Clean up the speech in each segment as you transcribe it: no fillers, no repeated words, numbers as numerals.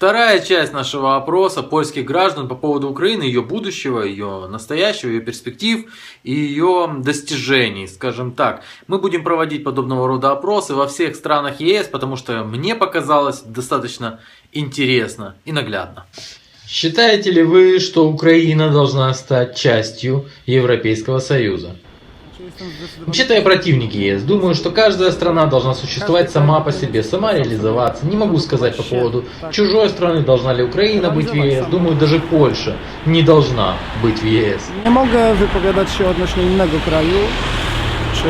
Вторая часть нашего опроса польских граждан по поводу Украины, ее будущего, ее настоящего, ее перспектив и ее достижений, скажем так. Мы будем проводить подобного рода опросы во всех странах ЕС, потому что мне показалось достаточно интересно и наглядно. Считаете ли вы, что Украина должна стать частью Европейского Союза? Вообще-то я противник ЕС. Думаю, что каждая страна должна существовать сама по себе, сама реализоваться. Не могу сказать по поводу чужой страны, должна ли Украина быть в ЕС. Думаю, даже Польша не должна быть в ЕС. Nie mogę wypowiadać się odnośnie innego kraju, czy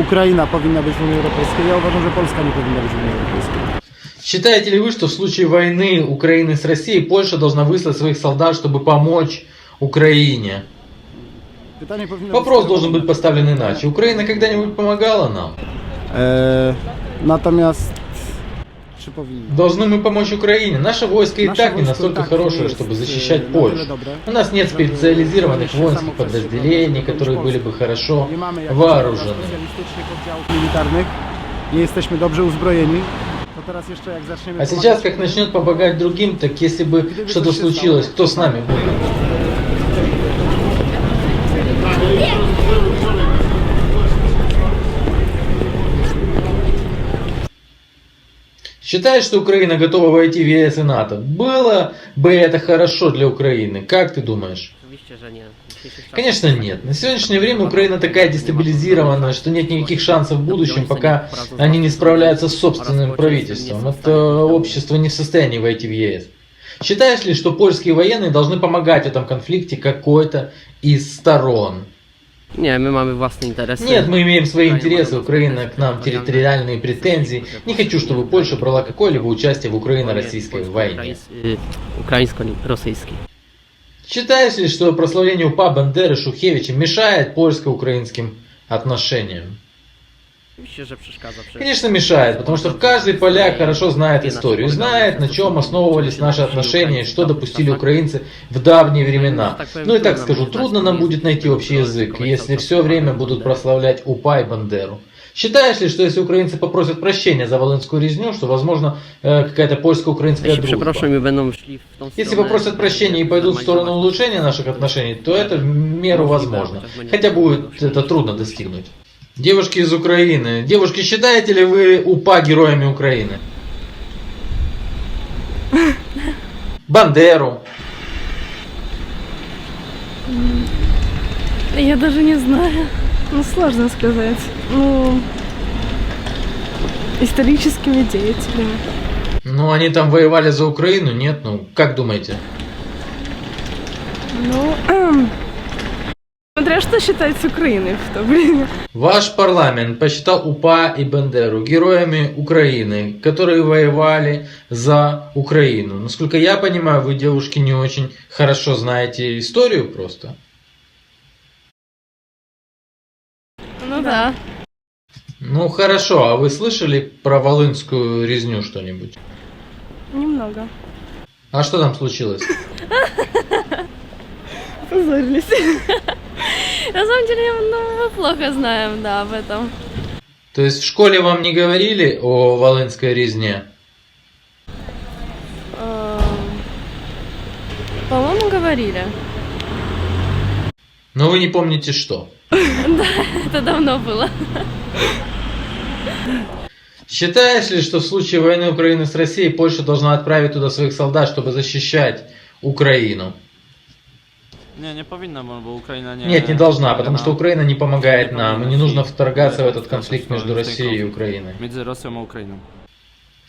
Ukraina powinna być w Unii Europejskiej. Ja uważam, że Polska nie powinna być w Unii Europejskiej. Считаете ли вы, что в случае войны Украины с Россией Польша должна выслать своих солдат, чтобы помочь Украине? Вопрос должен быть поставлен иначе. Украина когда-нибудь помогала нам? Natomiast czy powinna? Должны мы помочь Украине. Наше войско и так не настолько хорошее, чтобы защищать Польшу. У нас нет специализированных воинских подразделений, которые были бы хорошо вооружены. Nie jesteśmy dobrze uzbrojeni. А сейчас, как начнет помогать другим, так если бы что-то случилось, кто с нами будет? Считаешь, что Украина готова войти в ЕС и НАТО? Было бы это хорошо для Украины? Как ты думаешь? Конечно нет. На сегодняшнее время Украина такая дестабилизированная, что нет никаких шансов в будущем, пока они не справляются с собственным правительством. Это общество не в состоянии войти в ЕС. Считаешь ли, что польские военные должны помогать в этом конфликте какой-то из сторон? Нет, мы имеем свои интересы, Украина к нам территориальные претензии. Не хочу, чтобы Польша брала какое-либо участие в украино-российской войне. Украинско-российской. Считаешь ли, что прославление УПА Бандеры Шухевича мешает польско-украинским отношениям? Конечно, мешает, потому что каждый поляк хорошо знает историю, знает, на чем основывались наши отношения, что допустили украинцы в давние времена. Ну и так скажу, трудно нам будет найти общий язык, если все время будут прославлять УПА и Бандеру. Считаешь ли, что если украинцы попросят прощения за волынскую резню, что возможно какая-то польско-украинская дружба? Если попросят прощения и пойдут в сторону улучшения наших отношений, то это в меру возможно, хотя будет это трудно достигнуть. Девушки из Украины. Девушки, считаете ли вы УПА героями Украины? Бандеру. Я даже не знаю. Ну, сложно сказать. Ну, историческими деятелями. Ну, они там воевали за Украину, нет? Ну, как думаете? Ну, смотря что считать с Украиной в то время. Ваш парламент посчитал УПА и Бандеру героями Украины, которые воевали за Украину. Насколько я понимаю, вы, девушки, не очень хорошо знаете историю просто. Ну да. Ну хорошо, а вы слышали про волынскую резню что-нибудь? Немного. А что там случилось? Позорились. На самом деле, мы плохо знаем, да, об этом. То есть в школе вам не говорили о волынской резне? По-моему, говорили. Но вы не помните что? Да, это давно было. Считаешь ли, что в случае войны Украины с Россией Польша должна отправить туда своих солдат, чтобы защищать Украину? Не повинна, bo Украина не... Нет, не должна, потому что Украина не помогает нам, и не нужно вторгаться в этот конфликт между Россией и Украиной. Между Россией и Украиной.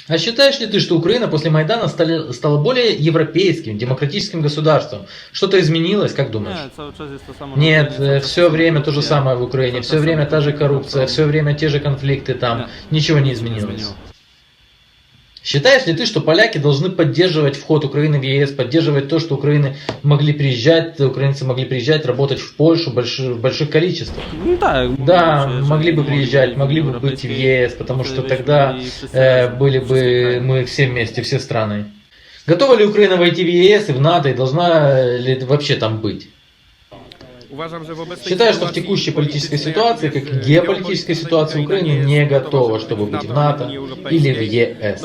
А считаешь ли ты, что Украина после Майдана стала более европейским, демократическим государством? Что-то изменилось, как думаешь? Нет, все время то же самое в Украине, все время та же коррупция, все время те же конфликты там, ничего не изменилось. Считаешь ли ты, что поляки должны поддерживать вход Украины в ЕС, поддерживать то, что украинцы могли приезжать, работать в Польшу в больших количествах? Да, могли бы приезжать, могли бы быть в ЕС, потому что тогда были бы мы все вместе, все страны. Готова ли Украина войти в ЕС и в НАТО, и должна ли вообще там быть? Считаю, что в текущей политической ситуации, как и геополитической ситуации, Украина не готова, чтобы быть в НАТО или в ЕС.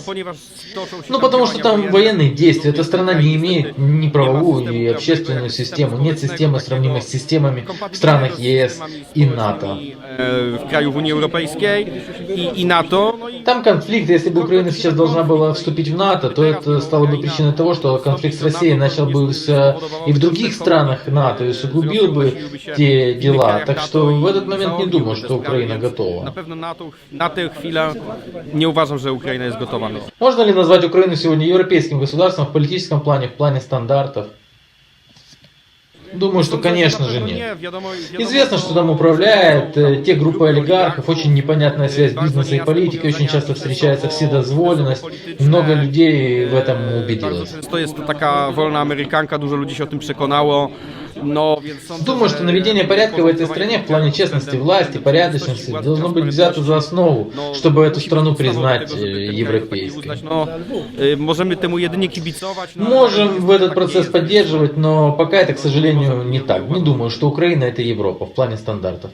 Ну, потому что там военные действия, эта страна не имеет ни правовую и общественную систему, нет системы, сравнимой с системами в странах ЕС и НАТО. W krajów Unii Europejskiej i NATO. Там конфликт, если бы Украина сейчас должна была вступить в НАТО, то это стало бы причиной того, что конфликт с Россией начал бы и в других странах НАТО, и усугубил бы те дела. Так что в этот момент не думаю, что Украина готова. Na pewno na tę chwilę nie uważam, że Ukraina jest gotowa. Можно ли назвать Украину сегодня европейским государством в политическом плане, в плане стандартов? Думаю, что, конечно же, нет. Известно, что там управляет те группы олигархов, очень непонятная связь бизнеса и политики, очень часто встречается вседозволенность, и много людей в этом убедилось. To jest to taka wolna Amerykanka, dużo ludzi się o tym przekonało. No, więc Думаю, что наведение порядка в этой стране в плане честности власти, порядочности должно быть взято за основу, чтобы эту страну признать европейской. no, możemy temu jedynie kibicować. No, Можем в этот процесс поддерживать, но пока это, к сожалению, не так. Не думаю, что Украина это Европа в плане стандартов.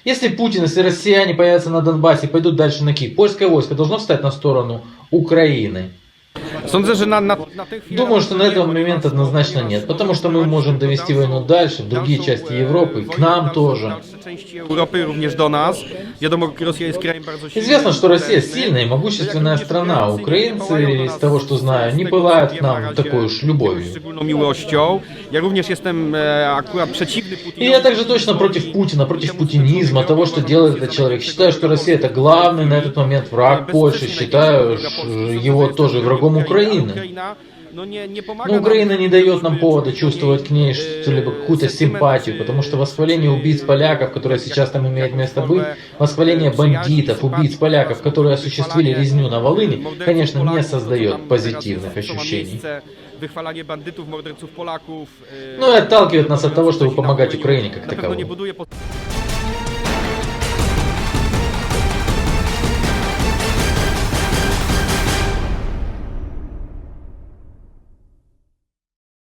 Если Путин, если россияне появятся на Донбассе и пойдут дальше на Киев, польское войско должно встать на сторону Украины. Sądzę, że na tę chwilę... Думаю, что на этот момент однозначно нет, потому что мы можем довести войну дальше, в другие части Европы, к нам тоже. Dalsze części Europy, również do nas. Wiadomo, Rosja jest krajem bardzo silnym. Известно, что Россия сильная и могущественная страна. Украинцы, из того, что знаю, не пылают к нам такой уж любовью. Szczególną miłością. Ja również jestem akurat przeciwny И Putinowi. я также точно против Путина, против путинизма, того, что делает этот человек. Считаю, что Россия это главный на этот момент враг Польши. Считаю его тоже врагом Украины. Но Украина не дает нам повода чувствовать к ней что-либо, какую-то симпатию, потому что восхваление убийц поляков, которые сейчас там имеет место быть, восхваление бандитов, убийц поляков, которые осуществили резню на Волыни, конечно, не создает позитивных ощущений. Wychwalanie bandytów, morderców Polaków. Ну и отталкивает нас от того, чтобы помогать Украине как Na pewno nie таковой. buduje